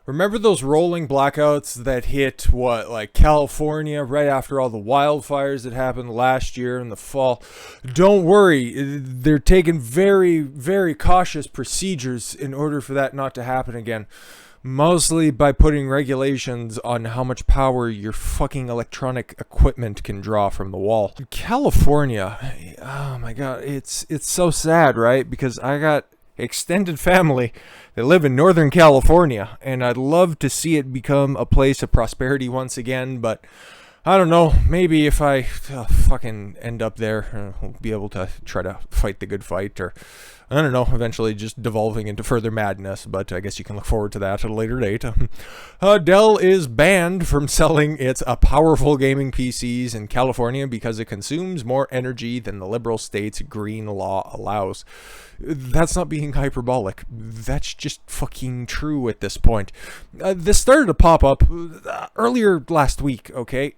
Remember those rolling blackouts that hit like California right after all the wildfires that happened last year in the fall? Don't worry, they're taking very, very cautious procedures in order for that not to happen again. Mostly by putting regulations on how much power your fucking electronic equipment can draw from the wall. California, oh my god, it's so sad, right? Because I got extended family that live in Northern California, and I'd love to see it become a place of prosperity once again, but I don't know, maybe if I fucking end up there, I'll be able to try to fight the good fight, or I don't know, eventually just devolving into further madness, but I guess you can look forward to that at a later date. Dell is banned from selling its powerful gaming PCs in California because it consumes more energy than the liberal state's green law allows. That's not being hyperbolic. That's just fucking true at this point. This started to pop up earlier last week, okay?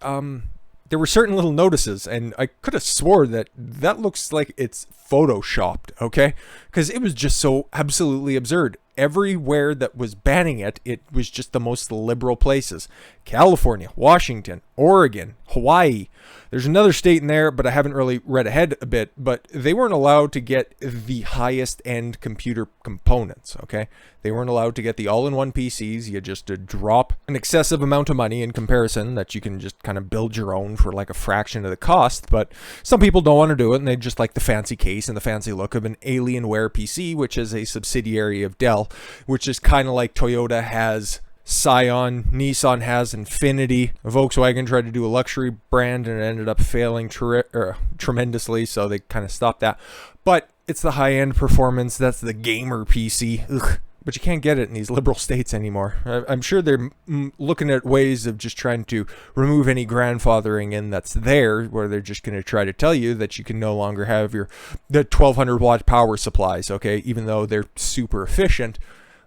There were certain little notices, and I could have swore that looks like it's photoshopped, okay? Because it was just so absolutely absurd. Everywhere that was banning it, it was just the most liberal places. California, Washington, Oregon, Hawaii. There's another state in there, but I haven't really read ahead a bit, but they weren't allowed to get the highest end computer components, okay? They weren't allowed to get the all-in-one PCs. You just drop an excessive amount of money in comparison that you can just kind of build your own for like a fraction of the cost, but some people don't want to do it, and they just like the fancy case and the fancy look of an Alienware PC, which is a subsidiary of Dell, which is kind of like Toyota has Scion, Nissan has Infinity. Volkswagen tried to do a luxury brand and it ended up failing tremendously, so they kind of stopped that. But it's the high-end performance. That's the gamer PC. Ugh. But you can't get it in these liberal states anymore. I'm sure they're looking at ways of just trying to remove any grandfathering in that's there, where they're just going to try to tell you that you can no longer have the 1200 watt power supplies, okay, even though they're super efficient.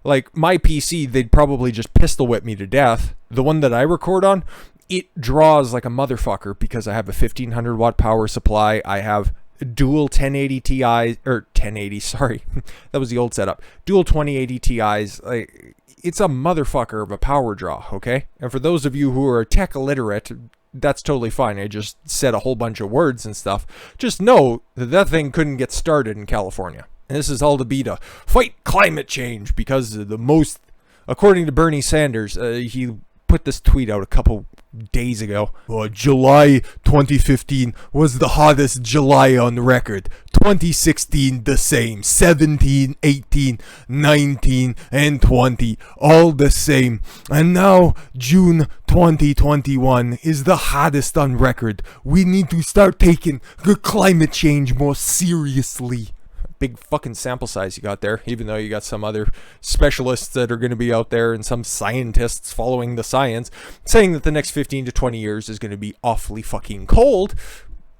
Like my PC, they'd probably just pistol whip me to death. The one that I record on, it draws like a motherfucker because I have a 1500 watt power supply. I have dual 1080 Ti's, or 1080, sorry, that was the old setup. Dual 2080 Ti's. Like, it's a motherfucker of a power draw, okay? And for those of you who are tech illiterate, that's totally fine. I just said a whole bunch of words and stuff. Just know that thing couldn't get started in California. And this is all to be to fight climate change, because the most, according to Bernie Sanders, he put this tweet out a couple days ago. July 2015 was the hottest July on record. 2016 the same. 17, 18, 19, and 20 all the same. And now June 2021 is the hottest on record. We need to start taking the climate change more seriously. Big fucking sample size you got there, even though you got some other specialists that are going to be out there and some scientists following the science saying that the next 15 to 20 years is going to be awfully fucking cold.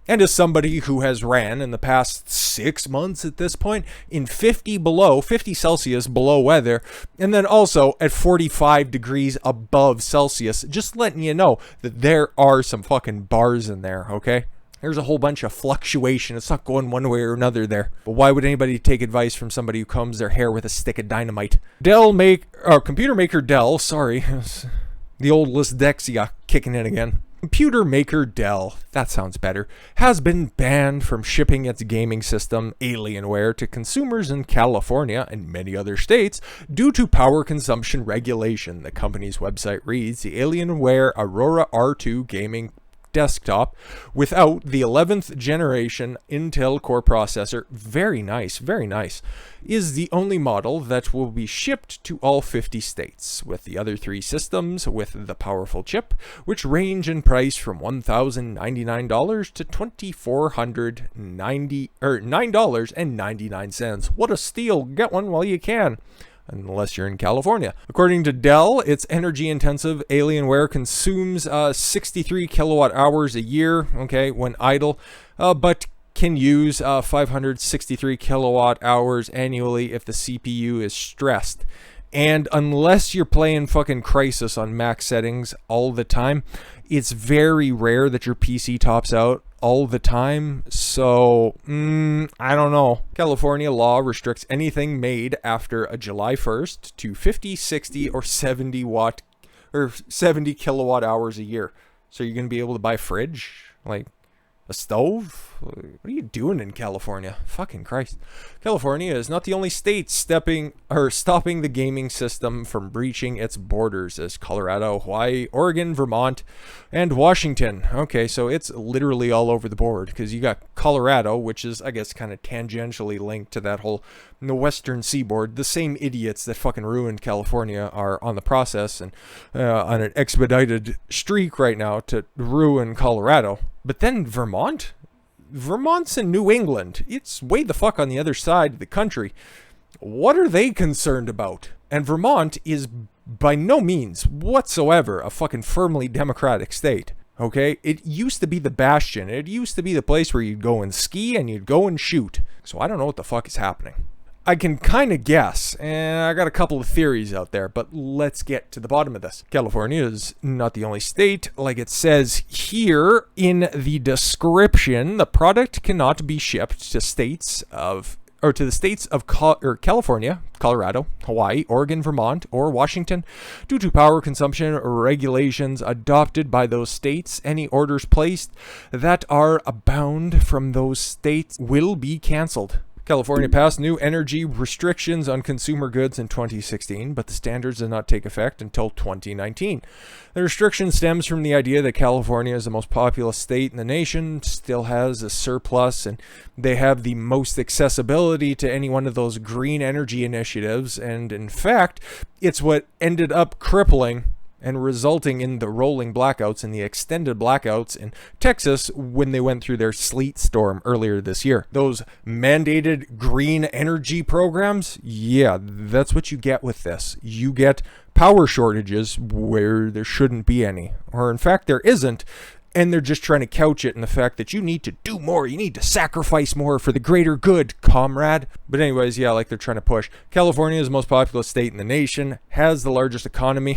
And as somebody who has ran in the past 6 months at this point in 50 Celsius below weather, and then also at 45 degrees above Celsius, just letting you know that there are some fucking bars in there, okay? There's a whole bunch of fluctuation. It's not going one way or another there. But why would anybody take advice from somebody who combs their hair with a stick of dynamite? Computer maker Dell, sorry. The old dyslexia kicking in again. Computer maker Dell, that sounds better, has been banned from shipping its gaming system, Alienware, to consumers in California and many other states due to power consumption regulation. The company's website reads, the Alienware Aurora R2 gaming desktop without the 11th generation Intel Core processor, very nice, is the only model that will be shipped to all 50 states, with the other 3 systems with the powerful chip, which range in price from $1,099 to $9.99. What a steal. Get one while you can. Unless you're in California. According to Dell, its energy-intensive Alienware consumes 63 kilowatt hours a year, okay, when idle, but can use 563 kilowatt hours annually if the CPU is stressed. And unless you're playing fucking Crisis on max settings all the time, it's very rare that your PC tops out all the time. So, I don't know. California law restricts anything made after a July 1st to 50, 60, or 70 watt or 70 kilowatt hours a year. So you're going to be able to buy a fridge, like a stove? What are you doing in California? Fucking Christ. California is not the only state stopping the gaming system from breaching its borders, as Colorado, Hawaii, Oregon, Vermont, and Washington. Okay, so it's literally all over the board, because you got Colorado, which is, I guess, kind of tangentially linked to that whole the western seaboard. The same idiots that fucking ruined California are on the process and on an expedited streak right now to ruin Colorado. But then Vermont? Vermont's in New England. It's way the fuck on the other side of the country. What are they concerned about? And Vermont is by no means whatsoever a fucking firmly democratic state. Okay? It used to be the bastion. It used to be the place where you'd go and ski and you'd go and shoot. So I don't know what the fuck is happening. I can kind of guess, and I got a couple of theories out there, but let's get to the bottom of this. California is not the only state. Like it says here in the description, the product cannot be shipped to the states of California, Colorado, Hawaii, Oregon, Vermont, or Washington due to power consumption regulations adopted by those states. Any orders placed that are abound from those states will be canceled. California passed new energy restrictions on consumer goods in 2016, but the standards did not take effect until 2019. The restriction stems from the idea that California is the most populous state in the nation, still has a surplus, and they have the most accessibility to any one of those green energy initiatives, and in fact, it's what ended up crippling and resulting in the rolling blackouts and the extended blackouts in Texas when they went through their sleet storm earlier this year. Those mandated green energy programs, yeah, that's what you get with this. You get power shortages where there shouldn't be any, or in fact there isn't, and they're just trying to couch it in the fact that you need to do more, you need to sacrifice more for the greater good, comrade. But anyways, yeah, like they're trying to push. California is the most populous state in the nation, has the largest economy.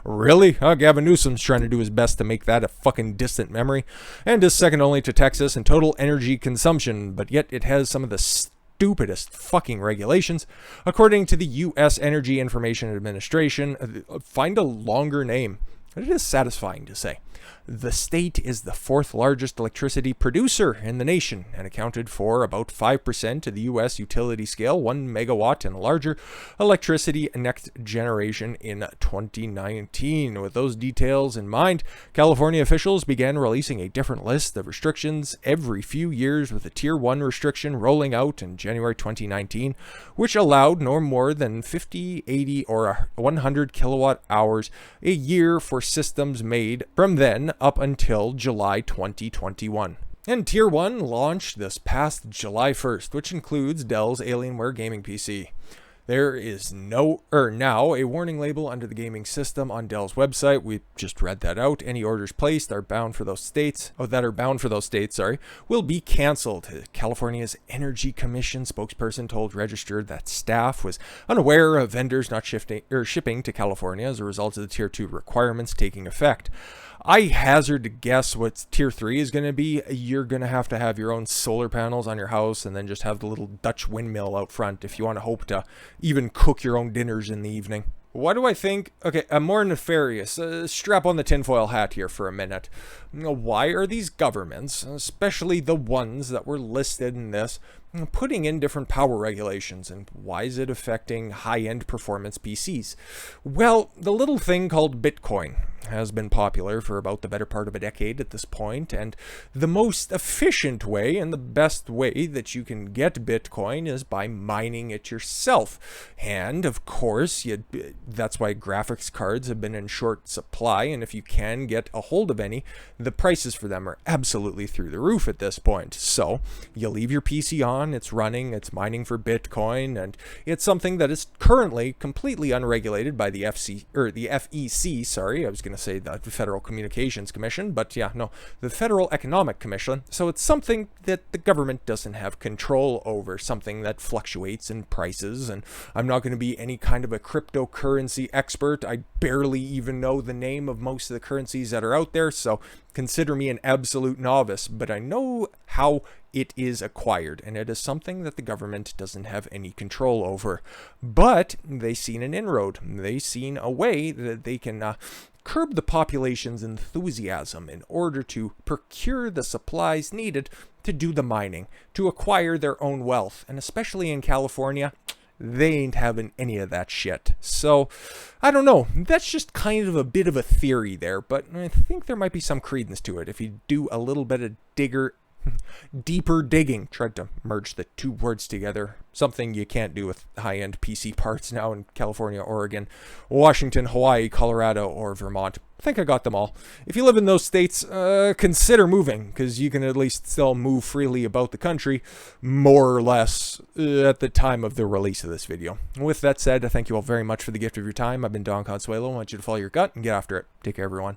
Really? Gavin Newsom's trying to do his best to make that a fucking distant memory, and is second only to Texas in total energy consumption, but yet it has some of the stupidest fucking regulations. According to the U.S. Energy Information Administration, find a longer name. It is satisfying to say. The state is the fourth largest electricity producer in the nation and accounted for about 5% of the U.S. utility scale, 1 megawatt and larger electricity next generation in 2019. With those details in mind, California officials began releasing a different list of restrictions every few years, with a Tier 1 restriction rolling out in January 2019, which allowed no more than 50, 80, or 100 kilowatt hours a year for systems made from then up until July 2021. And Tier 1 launched this past July 1st, which includes Dell's Alienware gaming PC. There is now a warning label under the gaming system on Dell's website. We just read that out. Any orders placed are bound for those states, will be canceled. California's Energy Commission spokesperson told Registered that staff was unaware of vendors not shipping to California as a result of the Tier 2 requirements taking effect. I hazard to guess what Tier 3 is going to be. You're going to have your own solar panels on your house and then just have the little Dutch windmill out front if you want to hope to even cook your own dinners in the evening. Why do I think? Okay, I'm more nefarious. Strap on the tinfoil hat here for a minute. Why are these governments, especially the ones that were listed in this, putting in different power regulations, and why is it affecting high-end performance PCs? Well, the little thing called Bitcoin has been popular for about the better part of a decade at this point, and the most efficient way and the best way that you can get Bitcoin is by mining it yourself. And of course, that's why graphics cards have been in short supply, and if you can get a hold of any, the prices for them are absolutely through the roof at this point. So you leave your PC on, it's running, it's mining for Bitcoin, and it's something that is currently completely unregulated by the FEC. Sorry, I was going going to say the Federal Communications Commission, but yeah, no, the Federal Economic Commission. So it's something that the government doesn't have control over, something that fluctuates in prices. And I'm not going to be any kind of a cryptocurrency expert. I barely even know the name of most of the currencies that are out there, so consider me an absolute novice, but I know how it is acquired, and it is something that the government doesn't have any control over. But they've seen an inroad. They've seen a way that they can curb the population's enthusiasm in order to procure the supplies needed to do the mining, to acquire their own wealth. And especially in California, they ain't having any of that shit. So, I don't know. That's just kind of a bit of a theory there, but I think there might be some credence to it if you do a little bit of deeper digging. Tried to merge the two words together. Something you can't do with high-end PC parts now in California, Oregon, Washington, Hawaii, Colorado, or Vermont. I think I got them all. If you live in those states, consider moving, because you can at least still move freely about the country, more or less, at the time of the release of this video. With that said, I thank you all very much for the gift of your time. I've been Don Consuelo. I want you to follow your gut and get after it. Take care, everyone.